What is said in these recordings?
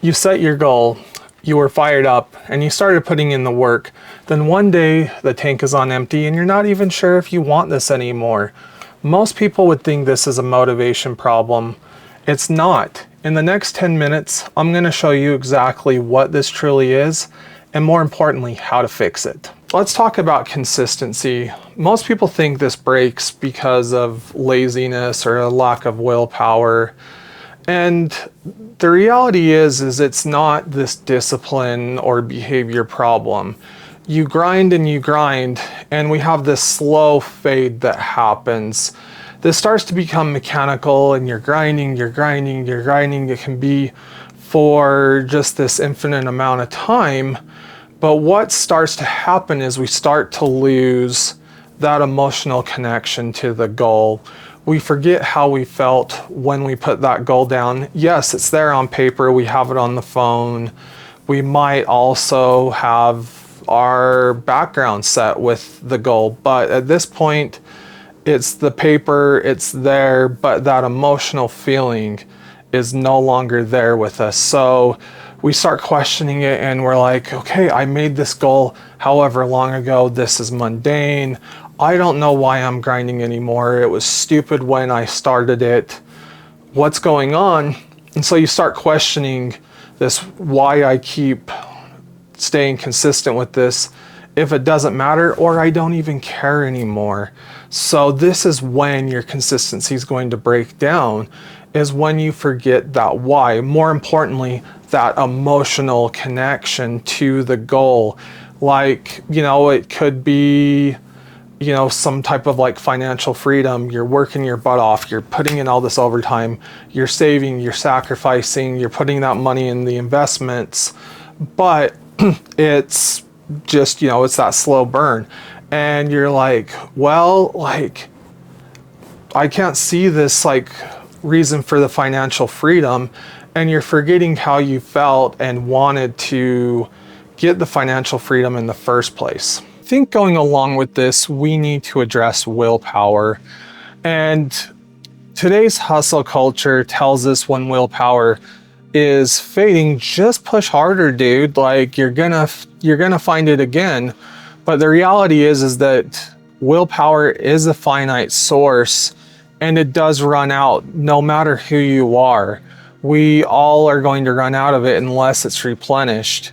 You set your goal, you were fired up, and you started putting in the work. Then one day the tank is on empty and you're not even sure if you want this anymore. Most people would think this is a motivation problem. It's not. In the next 10 minutes, I'm going to show you exactly what this truly is, and more importantly, how to fix it. Let's talk about consistency. Most people think this breaks because of laziness or a lack of willpower. And the reality is it's not this discipline or behavior problem. You grind and you grind, and we have this slow fade that happens. This starts to become mechanical, and you're grinding. It can be for just this infinite amount of time. But what starts to happen is we start to lose that emotional connection to the goal. We forget how we felt when we put that goal down. Yes, it's there on paper. We have it on the phone. We might also have our background set with the goal. But at this point, it's the paper, it's there, but that emotional feeling is no longer there with us. So we start questioning it and we're like, okay, I made this goal however long ago. This is mundane. I don't know why I'm grinding anymore. It was stupid when I started it. What's going on? And so you start questioning this, why I keep staying consistent with this if it doesn't matter, or I don't even care anymore. So this is when your consistency is going to break down, is when you forget that why. More importantly, that emotional connection to the goal. Like, it could be, some type of like financial freedom. You're working your butt off. You're putting in all this overtime. You're saving, you're sacrificing, you're putting that money in the investments. But it's just, it's that slow burn. And you're like, well, I can't see this reason for the financial freedom. And you're forgetting how you felt and wanted to get the financial freedom in the first place. I think going along with this, we need to address willpower. And today's hustle culture tells us when willpower is fading, just push harder, dude. You're gonna find it again. But the reality is that willpower is a finite source, and it does run out no matter who you are. We all are going to run out of it unless it's replenished.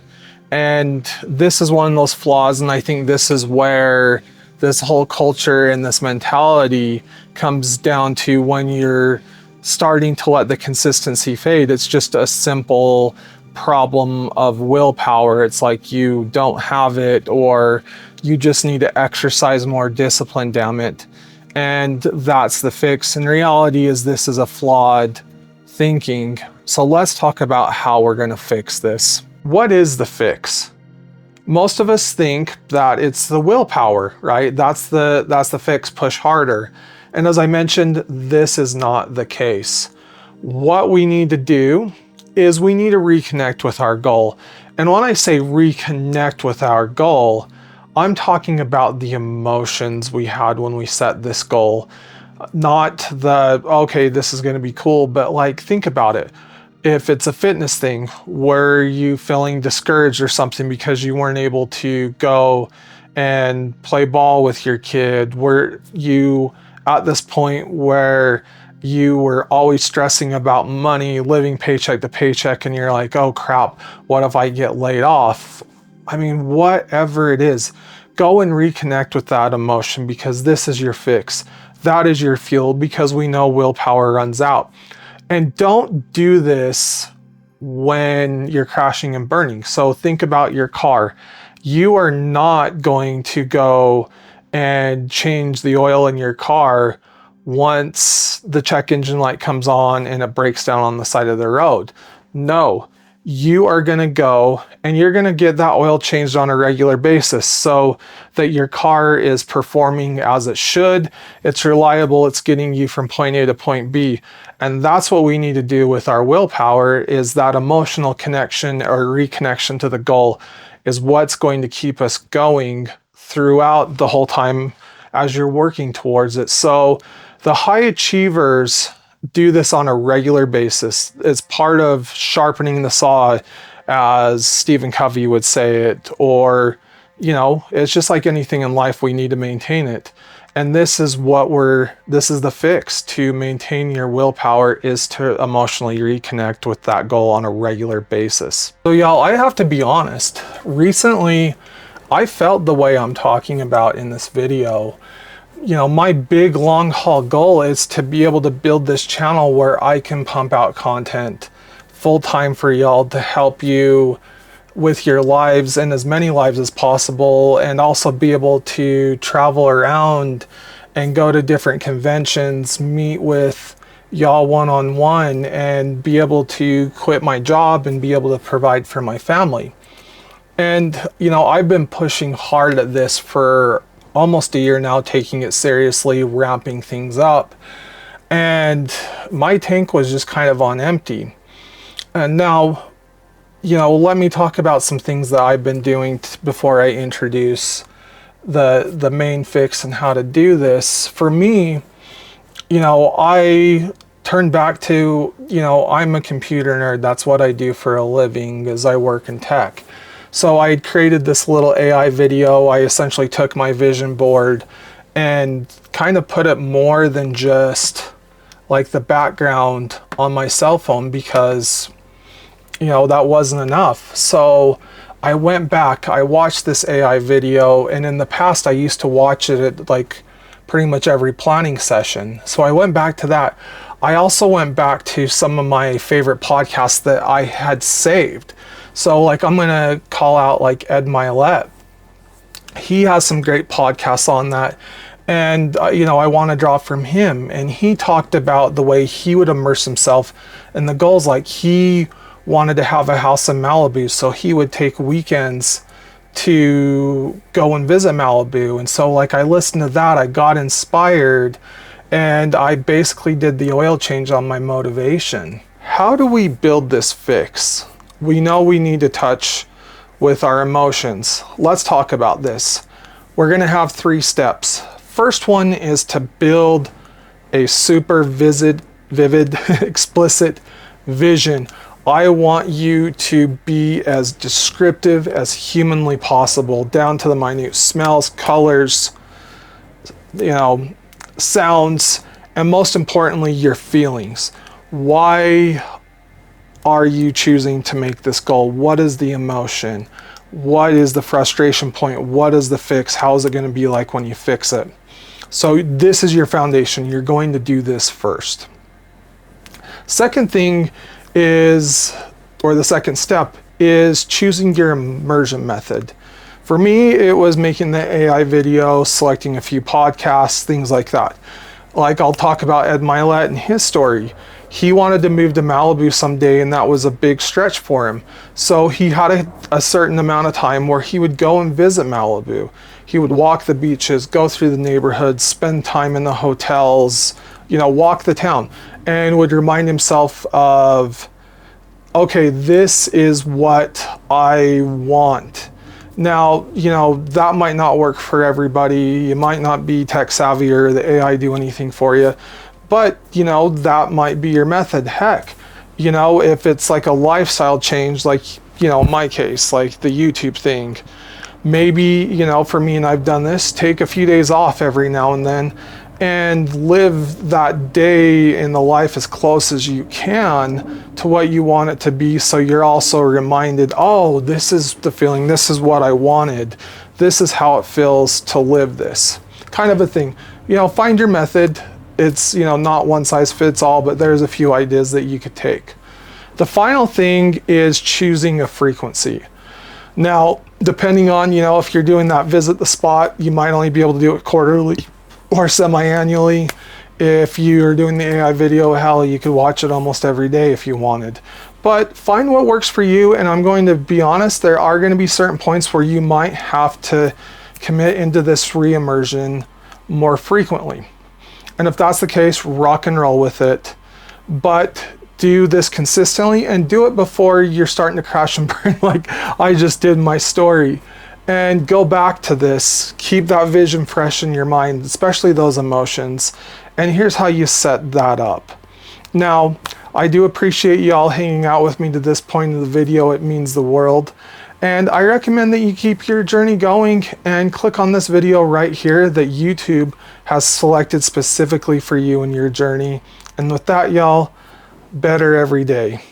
And this is one of those flaws, and I think this is where this whole culture and this mentality comes down to when you're starting to let the consistency fade. It's just a simple problem of willpower. It's like you don't have it, or you just need to exercise more discipline, damn it. And that's the fix. And reality is this is a flawed thinking. So let's talk about how we're going to fix this. What is the fix? Most of us think that it's the willpower, right? That's the fix, push harder. And as I mentioned, this is not the case. What we need to do is we need to reconnect with our goal. And when I say reconnect with our goal, I'm talking about the emotions we had when we set this goal. Not the, okay, this is going to be cool, but think about it. If it's a fitness thing, were you feeling discouraged or something because you weren't able to go and play ball with your kid? Were you at this point where you were always stressing about money, living paycheck to paycheck, and you're like, oh crap, what if I get laid off? I mean, whatever it is, go and reconnect with that emotion, because this is your fix. That is your fuel, because we know willpower runs out. And don't do this when you're crashing and burning. So think about your car. You are not going to go and change the oil in your car once the check engine light comes on and it breaks down on the side of the road. No, you are going to go and you're going to get that oil changed on a regular basis so that your car is performing as it should. It's reliable. It's getting you from point A to point B. And that's what we need to do with our willpower, is that emotional connection or reconnection to the goal is what's going to keep us going throughout the whole time as you're working towards it. So the high achievers do this on a regular basis. It's part of sharpening the saw, as Stephen Covey would say it, or, it's just like anything in life, we need to maintain it. And this is the fix to maintain your willpower, is to emotionally reconnect with that goal on a regular basis. So y'all, I have to be honest, recently I felt the way I'm talking about in this video. My big long haul goal is to be able to build this channel where I can pump out content full time for y'all to help you with your lives, and as many lives as possible, and also be able to travel around and go to different conventions, meet with y'all one-on-one, and be able to quit my job and be able to provide for my family. And I've been pushing hard at this for almost a year now, taking it seriously, ramping things up, and my tank was just kind of on empty. And now, let me talk about some things that I've been doing before I introduce the main fix and how to do this. For me, I turned back to, I'm a computer nerd. That's what I do for a living, is I work in tech. So I created this little AI video. I essentially took my vision board and kind of put it more than just like the background on my cell phone, because that wasn't enough. So I went back, I watched this AI video, and in the past I used to watch it at like pretty much every planning session. So I went back to that. I also went back to some of my favorite podcasts that I had saved. So like, I'm gonna call out like Ed Milet. He has some great podcasts on that. And, I want to draw from him. And he talked about the way he would immerse himself in the goals. Like, he wanted to have a house in Malibu, so he would take weekends to go and visit Malibu. And so like, I listened to that, I got inspired, and I basically did the oil change on my motivation. How do we build this fix? We know we need to touch with our emotions. Let's talk about this. We're going to have 3 steps. First one is to build a super vivid, explicit vision. I want you to be as descriptive as humanly possible, down to the minute smells, colors, sounds, and most importantly, your feelings. Why are you choosing to make this goal? What is the emotion? What is the frustration point? What is the fix? How is it going to be like when you fix it? So this is your foundation. You're going to do this first. Second thing is, or the second step is choosing your immersion method. For me, it was making the AI video, selecting a few podcasts, things like that. Like, I'll talk about Ed Milet and his story. He wanted to move to Malibu someday, and that was a big stretch for him. So he had a certain amount of time where he would go and visit Malibu. He would walk the beaches, go through the neighborhoods, spend time in the hotels, walk the town, and would remind himself of, okay, this is what I want. Now, that might not work for everybody. You might not be tech savvy or the AI do anything for you, but that might be your method. Heck, if it's like a lifestyle change, like, in my case, like the YouTube thing, maybe, for me, and I've done this, take a few days off every now and then and live that day in the life as close as you can to what you want it to be. So you're also reminded, oh, this is the feeling, this is what I wanted, this is how it feels to live this kind of a thing. Find your method. It's, not one size fits all, but there's a few ideas that you could take. The final thing is choosing a frequency. Now, depending on, if you're doing that visit the spot, you might only be able to do it quarterly or semi-annually. If you're doing the AI video, hell, you could watch it almost every day if you wanted. But find what works for you, and I'm going to be honest, there are going to be certain points where you might have to commit into this re-immersion more frequently. And if that's the case, rock and roll with it. But do this consistently, and do it before you're starting to crash and burn like I just did my story. And go back to this. Keep that vision fresh in your mind, especially those emotions. And here's how you set that up. Now, I do appreciate y'all hanging out with me to this point of the video. It means the world. And I recommend that you keep your journey going and click on this video right here that YouTube has selected specifically for you in your journey. And with that, y'all, better every day.